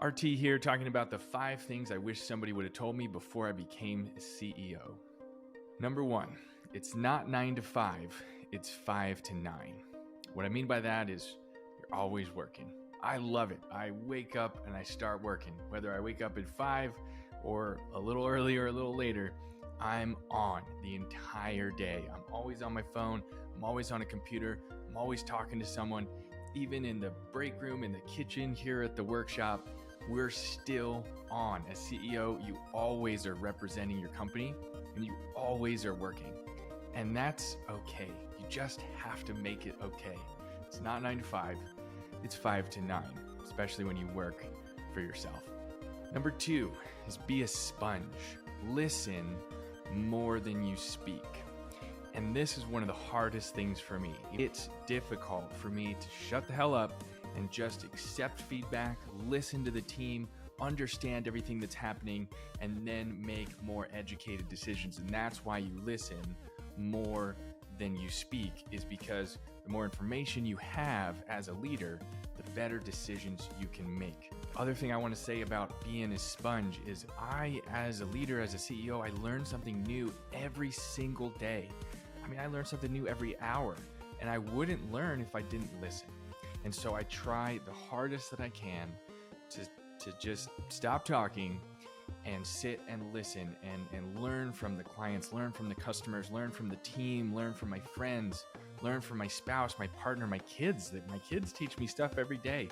RT here, talking about the 5 things I wish somebody would have told me before I became CEO. Number 1, it's not 9 to 5, it's 5 to 9. What I mean by that is you're always working. I love it. I wake up and I start working. Whether I wake up at 5 or a little earlier or a little later, I'm on the entire day. I'm always on my phone. I'm always on a computer. I'm always talking to someone. Even in the break room, in the kitchen, here at the workshop, we're still on. As CEO, you always are representing your company and you always are working. And that's okay. You just have to make it okay. It's not 9 to 5, it's 5 to 9, especially when you work for yourself. Number 2 is be a sponge. Listen more than you speak. And this is one of the hardest things for me. It's difficult for me to shut the hell up and just accept feedback, listen to the team, understand everything that's happening, and then make more educated decisions. And that's why you listen more than you speak, is because the more information you have as a leader, the better decisions you can make. Other thing I want to say about being a sponge is I, as a leader, as a CEO, I learn something new every single day. I learn something new every hour, and I wouldn't learn if I didn't listen. And so I try the hardest that I can to just stop talking and sit and listen and learn from the clients, learn from the customers, learn from the team, learn from my friends, learn from my spouse, my partner, my kids. That my kids teach me stuff every day.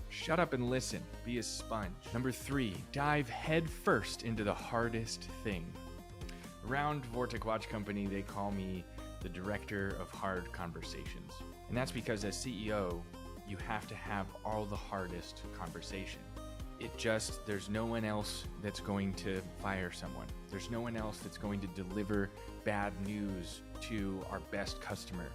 Shut up and listen. Be a sponge. Number 3, dive head first into the hardest thing. Around Vortic Watch Company, they call me the director of hard conversations. And that's because as CEO, you have to have all the hardest conversation. There's no one else that's going to fire someone. There's no one else that's going to deliver bad news to our best customer.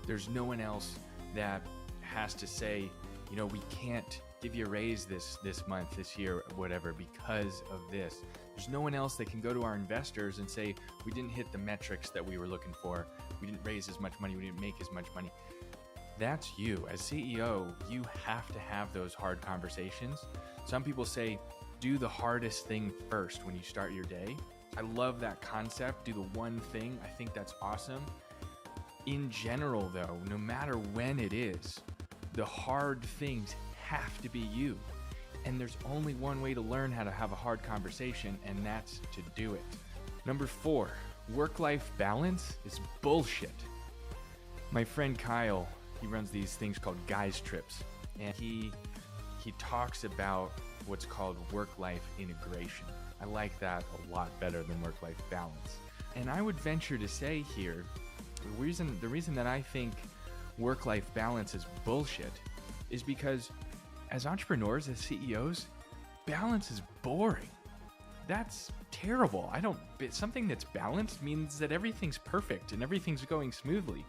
There's no one else that has to say, we can't give you a raise this month, this year, whatever, because of this. There's no one else that can go to our investors and say, we didn't hit the metrics that we were looking for. We didn't raise as much money. We didn't make as much money. That's you. As CEO, you have to have those hard conversations. Some people say, do the hardest thing first when you start your day. I love that concept. Do the one thing. I think that's awesome. In general, though, no matter when it is, the hard things have to be you. And there's only one way to learn how to have a hard conversation, and that's to do it. Number 4, work-life balance is bullshit. My friend Kyle, he runs these things called Guys Trips, and he talks about what's called work-life integration. I like that a lot better than work-life balance. And I would venture to say here, the reason that I think work-life balance is bullshit is because as entrepreneurs, as CEOs, balance is boring. That's terrible. Something that's balanced means that everything's perfect and everything's going smoothly.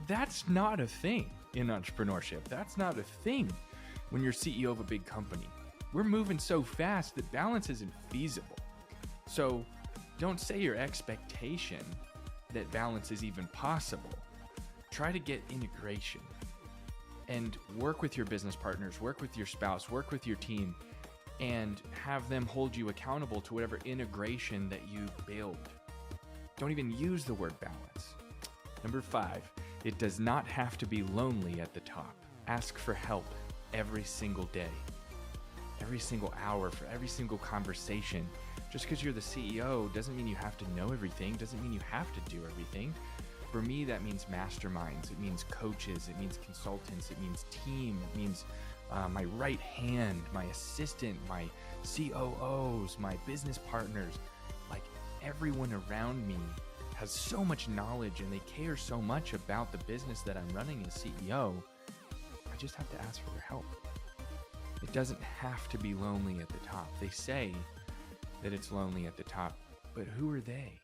That's not a thing in entrepreneurship. That's not a thing when you're CEO of a big company. We're moving so fast that balance isn't feasible. So don't say your expectation that balance is even possible. Try to get integration and work with your business partners, work with your spouse, work with your team, and have them hold you accountable to whatever integration that you build. Don't even use the word balance. Number 5, it does not have to be lonely at the top. Ask for help every single day, every single hour, for every single conversation. Just because you're the CEO doesn't mean you have to know everything, doesn't mean you have to do everything. For me, that means masterminds, it means coaches, it means consultants, it means team, it means my right hand, my assistant, my COOs, my business partners. Like, everyone around me has so much knowledge and they care so much about the business that I'm running as CEO. I just have to ask for their help. It doesn't have to be lonely at the top. They say that it's lonely at the top, but who are they?